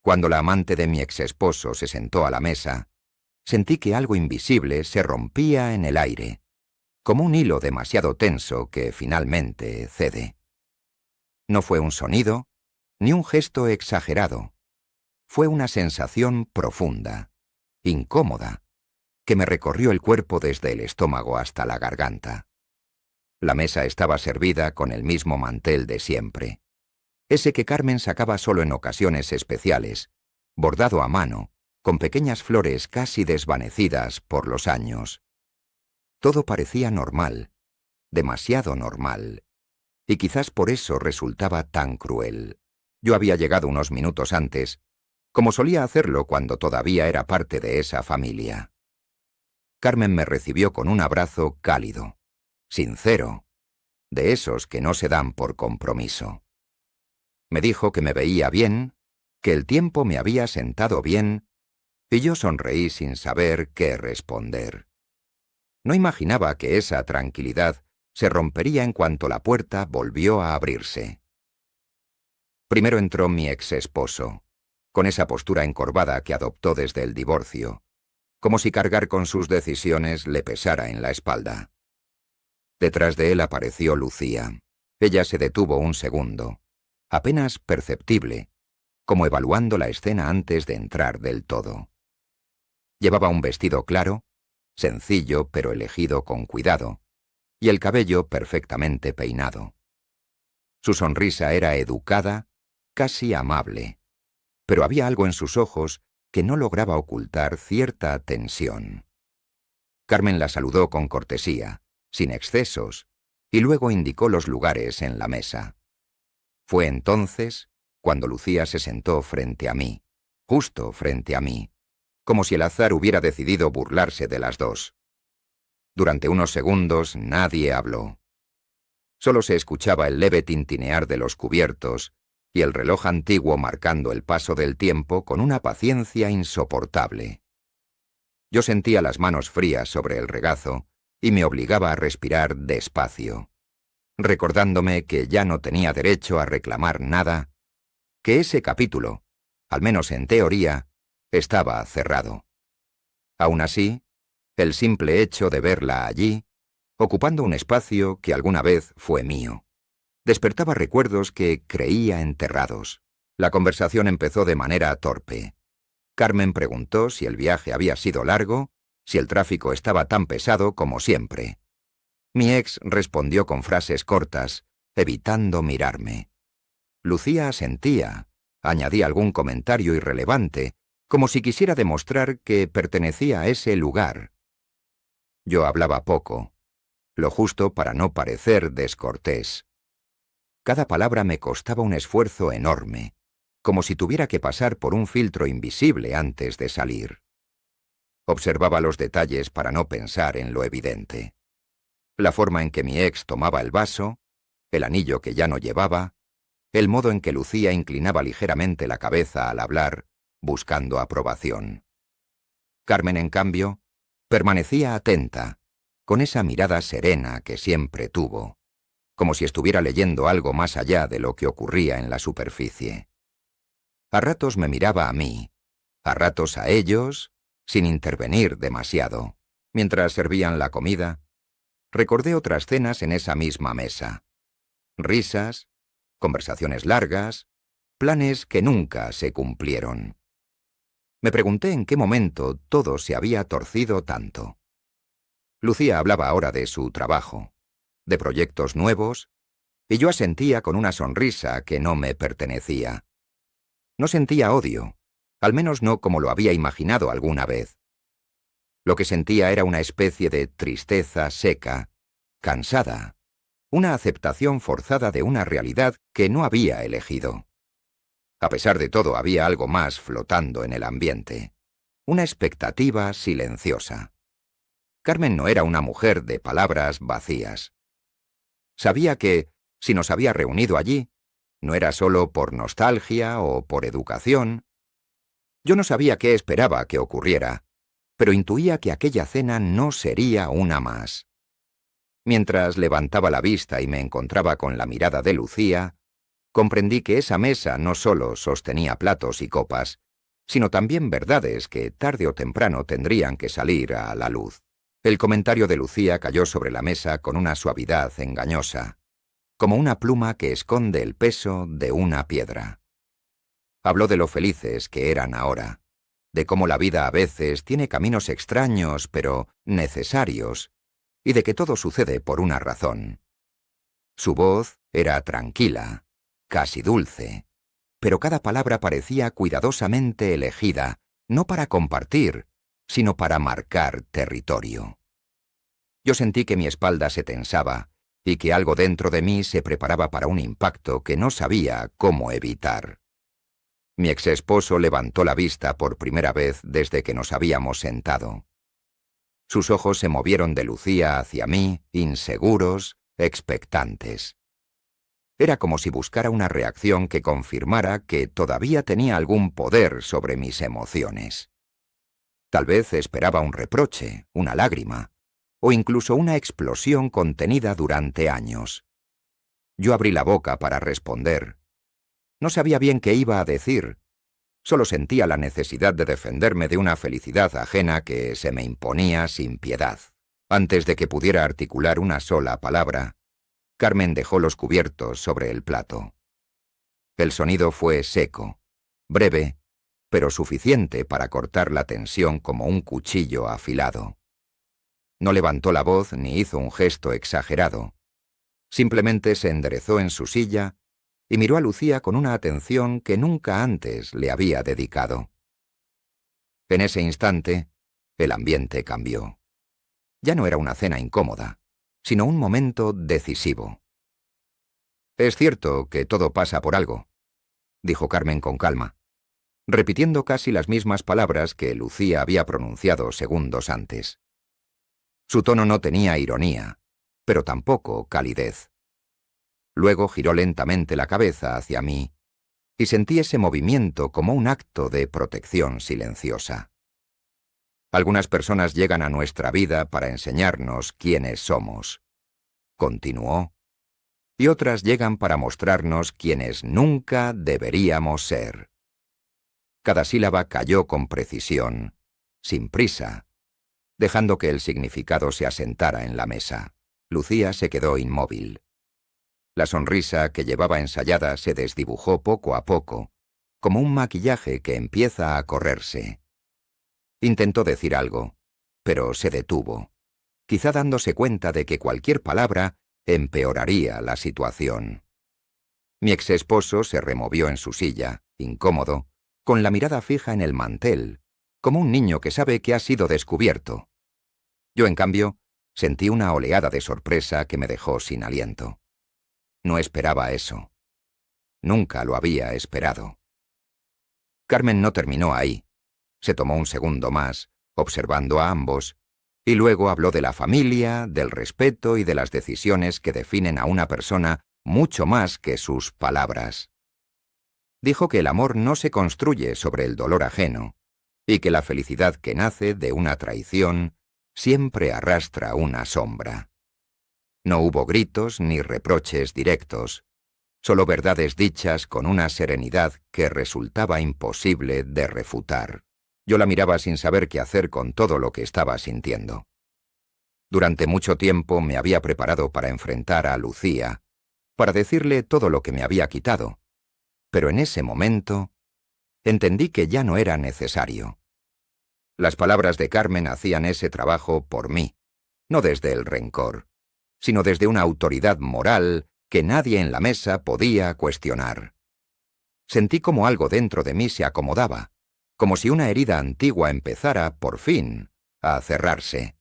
Cuando la amante de mi exesposo se sentó a la mesa, sentí que algo invisible se rompía en el aire, como un hilo demasiado tenso que finalmente cede. No fue un sonido, ni un gesto exagerado. Fue una sensación profunda, incómoda, que me recorrió el cuerpo desde el estómago hasta la garganta. La mesa estaba servida con el mismo mantel de siempre, ese que Carmen sacaba solo en ocasiones especiales, bordado a mano, con pequeñas flores casi desvanecidas por los años. Todo parecía normal, demasiado normal, y quizás por eso resultaba tan cruel. Yo había llegado unos minutos antes, como solía hacerlo cuando todavía era parte de esa familia. Carmen me recibió con un abrazo cálido, sincero, de esos que no se dan por compromiso. Me dijo que me veía bien, que el tiempo me había sentado bien, y yo sonreí sin saber qué responder. No imaginaba que esa tranquilidad se rompería en cuanto la puerta volvió a abrirse. Primero entró mi exesposo, con esa postura encorvada que adoptó desde el divorcio, como si cargar con sus decisiones le pesara en la espalda. Detrás de él apareció Lucía. Ella se detuvo un segundo, apenas perceptible, como evaluando la escena antes de entrar del todo. Llevaba un vestido claro, sencillo pero elegido con cuidado, y el cabello perfectamente peinado. Su sonrisa era educada, casi amable, pero había algo en sus ojos que no lograba ocultar cierta tensión. Carmen la saludó con cortesía, sin excesos, y luego indicó los lugares en la mesa. Fue entonces cuando Lucía se sentó frente a mí, justo frente a mí, como si el azar hubiera decidido burlarse de las dos. Durante unos segundos nadie habló. Solo se escuchaba el leve tintinear de los cubiertos y el reloj antiguo marcando el paso del tiempo con una paciencia insoportable. Yo sentía las manos frías sobre el regazo y me obligaba a respirar despacio, recordándome que ya no tenía derecho a reclamar nada, que ese capítulo, al menos en teoría, estaba cerrado. Aún así, el simple hecho de verla allí, ocupando un espacio que alguna vez fue mío, despertaba recuerdos que creía enterrados. La conversación empezó de manera torpe. Carmen preguntó si el viaje había sido largo, si el tráfico estaba tan pesado como siempre. Mi ex respondió con frases cortas, evitando mirarme. Lucía asentía, añadía algún comentario irrelevante, como si quisiera demostrar que pertenecía a ese lugar. Yo hablaba poco, lo justo para no parecer descortés. Cada palabra me costaba un esfuerzo enorme, como si tuviera que pasar por un filtro invisible antes de salir. Observaba los detalles para no pensar en lo evidente. La forma en que mi ex tomaba el vaso, el anillo que ya no llevaba, el modo en que Lucía inclinaba ligeramente la cabeza al hablar, buscando aprobación. Carmen, en cambio, permanecía atenta, con esa mirada serena que siempre tuvo, como si estuviera leyendo algo más allá de lo que ocurría en la superficie. A ratos me miraba a mí, a ratos a ellos, sin intervenir demasiado. Mientras servían la comida, recordé otras cenas en esa misma mesa. Risas, conversaciones largas, planes que nunca se cumplieron. Me pregunté en qué momento todo se había torcido tanto. Lucía hablaba ahora de su trabajo, de proyectos nuevos, y yo asentía con una sonrisa que no me pertenecía. No sentía odio, al menos no como lo había imaginado alguna vez. Lo que sentía era una especie de tristeza seca, cansada, una aceptación forzada de una realidad que no había elegido. A pesar de todo, había algo más flotando en el ambiente, una expectativa silenciosa. Carmen no era una mujer de palabras vacías. Sabía que, si nos había reunido allí, no era solo por nostalgia o por educación. Yo no sabía qué esperaba que ocurriera, pero intuía que aquella cena no sería una más. Mientras levantaba la vista y me encontraba con la mirada de Lucía, Comprendí que esa mesa no solo sostenía platos y copas, sino también verdades que tarde o temprano tendrían que salir a la luz. El comentario de Lucía cayó sobre la mesa con una suavidad engañosa, como una pluma que esconde el peso de una piedra. Habló de lo felices que eran ahora, de cómo la vida a veces tiene caminos extraños pero necesarios, y de que todo sucede por una razón. Su voz era tranquila, casi dulce, pero cada palabra parecía cuidadosamente elegida, no para compartir, sino para marcar territorio. Yo sentí que mi espalda se tensaba y que algo dentro de mí se preparaba para un impacto que no sabía cómo evitar. Mi exesposo levantó la vista por primera vez desde que nos habíamos sentado. Sus ojos se movieron de Lucía hacia mí, inseguros, expectantes. Era como si buscara una reacción que confirmara que todavía tenía algún poder sobre mis emociones. Tal vez esperaba un reproche, una lágrima, o incluso una explosión contenida durante años. Yo abrí la boca para responder. No sabía bien qué iba a decir. Solo sentía la necesidad de defenderme de una felicidad ajena que se me imponía sin piedad. Antes de que pudiera articular una sola palabra, Carmen dejó los cubiertos sobre el plato. El sonido fue seco, breve, pero suficiente para cortar la tensión como un cuchillo afilado. No levantó la voz ni hizo un gesto exagerado. Simplemente se enderezó en su silla y miró a Lucía con una atención que nunca antes le había dedicado. En ese instante, el ambiente cambió. Ya no era una cena incómoda, sino un momento decisivo. «Es cierto que todo pasa por algo», dijo Carmen con calma, repitiendo casi las mismas palabras que Lucía había pronunciado segundos antes. Su tono no tenía ironía, pero tampoco calidez. Luego giró lentamente la cabeza hacia mí y sentí ese movimiento como un acto de protección silenciosa. Algunas personas llegan a nuestra vida para enseñarnos quiénes somos, continuó, y otras llegan para mostrarnos quienes nunca deberíamos ser. Cada sílaba cayó con precisión, sin prisa, dejando que el significado se asentara en la mesa. Lucía se quedó inmóvil. La sonrisa que llevaba ensayada se desdibujó poco a poco, como un maquillaje que empieza a correrse. Intentó decir algo, pero se detuvo, quizá dándose cuenta de que cualquier palabra empeoraría la situación. Mi exesposo se removió en su silla, incómodo, con la mirada fija en el mantel, como un niño que sabe que ha sido descubierto. Yo, en cambio, sentí una oleada de sorpresa que me dejó sin aliento. No esperaba eso. Nunca lo había esperado. Carmen no terminó ahí. Se tomó un segundo más, observando a ambos, y luego habló de la familia, del respeto y de las decisiones que definen a una persona mucho más que sus palabras. Dijo que el amor no se construye sobre el dolor ajeno, y que la felicidad que nace de una traición siempre arrastra una sombra. No hubo gritos ni reproches directos, solo verdades dichas con una serenidad que resultaba imposible de refutar. Yo la miraba sin saber qué hacer con todo lo que estaba sintiendo. Durante mucho tiempo me había preparado para enfrentar a Lucía, para decirle todo lo que me había quitado, pero en ese momento entendí que ya no era necesario. Las palabras de Carmen hacían ese trabajo por mí, no desde el rencor, sino desde una autoridad moral que nadie en la mesa podía cuestionar. Sentí como algo dentro de mí se acomodaba, como si una herida antigua empezara, por fin, a cerrarse.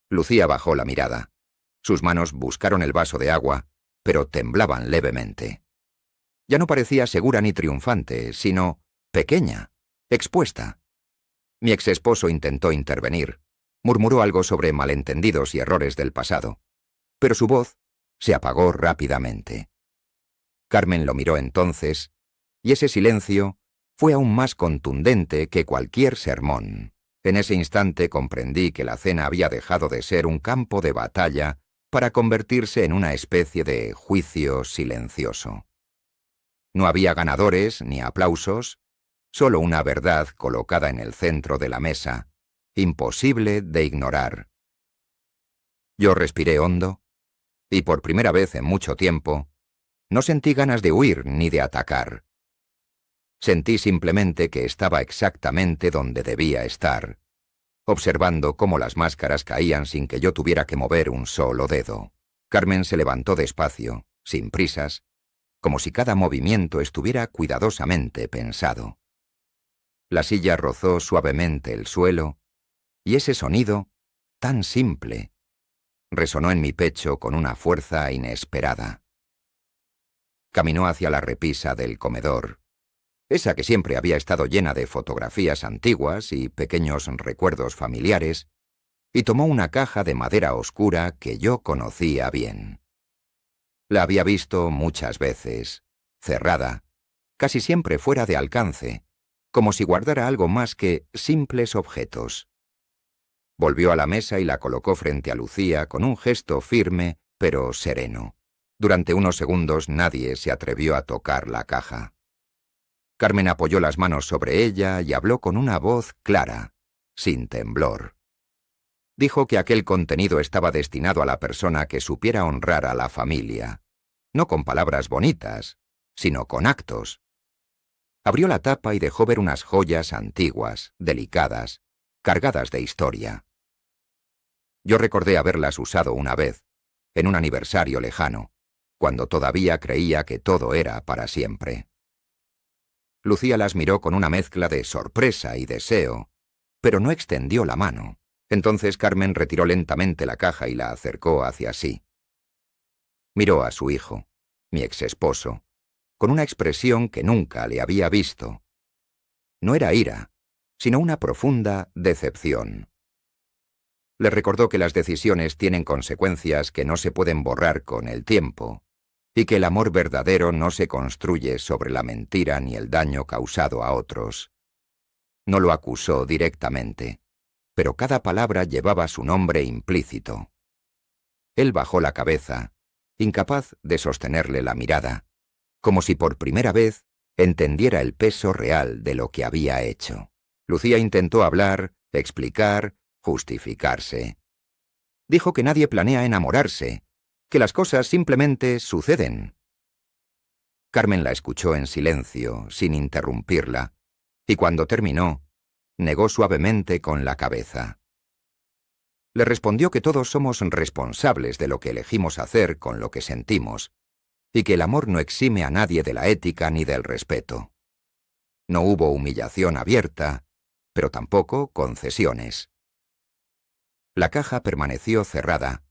Lucía bajó la mirada. Sus manos buscaron el vaso de agua, pero temblaban levemente. Ya no parecía segura ni triunfante, sino pequeña, expuesta. Mi exesposo intentó intervenir. Murmuró algo sobre malentendidos y errores del pasado, pero su voz se apagó rápidamente. Carmen lo miró entonces, y ese silencio fue aún más contundente que cualquier sermón. En ese instante comprendí que la cena había dejado de ser un campo de batalla para convertirse en una especie de juicio silencioso. No había ganadores ni aplausos, solo una verdad colocada en el centro de la mesa, imposible de ignorar. Yo respiré hondo, y por primera vez en mucho tiempo, no sentí ganas de huir ni de atacar. Sentí simplemente que estaba exactamente donde debía estar, observando cómo las máscaras caían sin que yo tuviera que mover un solo dedo. Carmen se levantó despacio, sin prisas, como si cada movimiento estuviera cuidadosamente pensado. La silla rozó suavemente el suelo, y ese sonido, tan simple, resonó en mi pecho con una fuerza inesperada. Caminó hacia la repisa del comedor, esa que siempre había estado llena de fotografías antiguas y pequeños recuerdos familiares, y tomó una caja de madera oscura que yo conocía bien. La había visto muchas veces, cerrada, casi siempre fuera de alcance, como si guardara algo más que simples objetos. Volvió a la mesa y la colocó frente a Lucía con un gesto firme pero sereno. Durante unos segundos nadie se atrevió a tocar la caja. Carmen apoyó las manos sobre ella y habló con una voz clara, sin temblor. Dijo que aquel contenido estaba destinado a la persona que supiera honrar a la familia, no con palabras bonitas, sino con actos. Abrió la tapa y dejó ver unas joyas antiguas, delicadas, cargadas de historia. Yo recordé haberlas usado una vez, en un aniversario lejano, cuando todavía creía que todo era para siempre. Lucía las miró con una mezcla de sorpresa y deseo, pero no extendió la mano. Entonces Carmen retiró lentamente la caja y la acercó hacia sí. Miró a su hijo, mi exesposo, con una expresión que nunca le había visto. No era ira, sino una profunda decepción. Le recordó que las decisiones tienen consecuencias que no se pueden borrar con el tiempo, y que el amor verdadero no se construye sobre la mentira ni el daño causado a otros. No lo acusó directamente, pero cada palabra llevaba su nombre implícito. Él bajó la cabeza, incapaz de sostenerle la mirada, como si por primera vez entendiera el peso real de lo que había hecho. Lucía intentó hablar, explicar, justificarse. Dijo que nadie planea enamorarse, que las cosas simplemente suceden. Carmen la escuchó en silencio, sin interrumpirla, y cuando terminó, negó suavemente con la cabeza. Le respondió que todos somos responsables de lo que elegimos hacer con lo que sentimos, y que el amor no exime a nadie de la ética ni del respeto. No hubo humillación abierta, pero tampoco concesiones. La caja permaneció cerrada,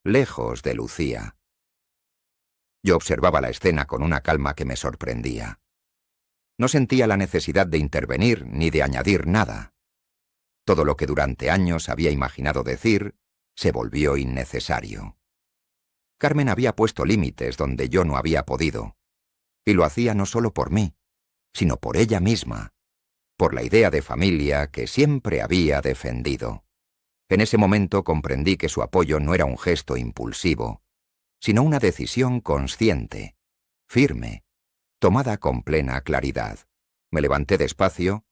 lejos de Lucía. Yo observaba la escena con una calma que me sorprendía. No sentía la necesidad de intervenir ni de añadir nada. Todo lo que durante años había imaginado decir se volvió innecesario. Carmen había puesto límites donde yo no había podido, y lo hacía no solo por mí, sino por ella misma, por la idea de familia que siempre había defendido. En ese momento comprendí que su apoyo no era un gesto impulsivo, sino una decisión consciente, firme, tomada con plena claridad. Me levanté despacio,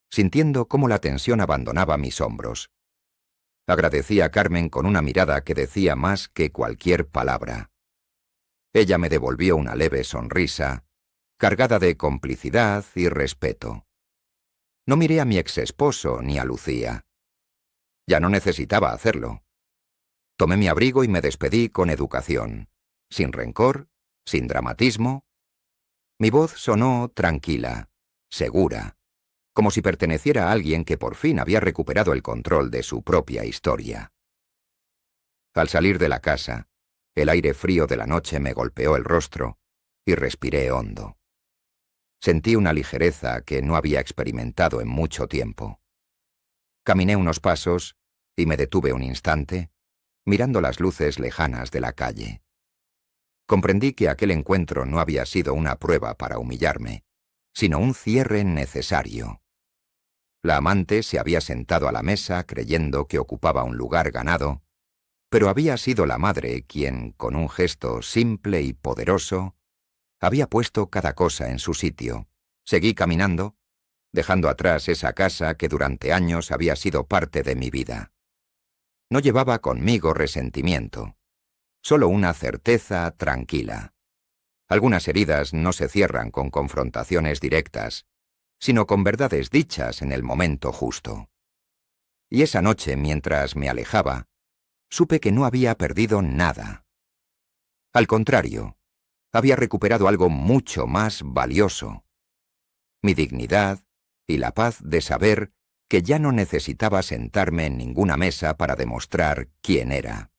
sintiendo cómo la tensión abandonaba mis hombros. Agradecí a Carmen con una mirada que decía más que cualquier palabra. Ella me devolvió una leve sonrisa, cargada de complicidad y respeto. No miré a mi exesposo ni a Lucía. Ya no necesitaba hacerlo. Tomé mi abrigo y me despedí con educación, sin rencor, sin dramatismo. Mi voz sonó tranquila, segura, como si perteneciera a alguien que por fin había recuperado el control de su propia historia. Al salir de la casa, el aire frío de la noche me golpeó el rostro y respiré hondo. Sentí una ligereza que no había experimentado en mucho tiempo. Caminé unos pasos y me detuve un instante, mirando las luces lejanas de la calle. Comprendí que aquel encuentro no había sido una prueba para humillarme, sino un cierre necesario. La amante se había sentado a la mesa creyendo que ocupaba un lugar ganado, pero había sido la madre quien, con un gesto simple y poderoso, Había puesto cada cosa en su sitio. Seguí caminando, dejando atrás esa casa que durante años había sido parte de mi vida. No llevaba conmigo resentimiento, solo una certeza tranquila. Algunas heridas no se cierran con confrontaciones directas, sino con verdades dichas en el momento justo. Y esa noche, mientras me alejaba, supe que no había perdido nada. Al contrario, había recuperado algo mucho más valioso: mi dignidad y la paz de saber que ya no necesitaba sentarme en ninguna mesa para demostrar quién era.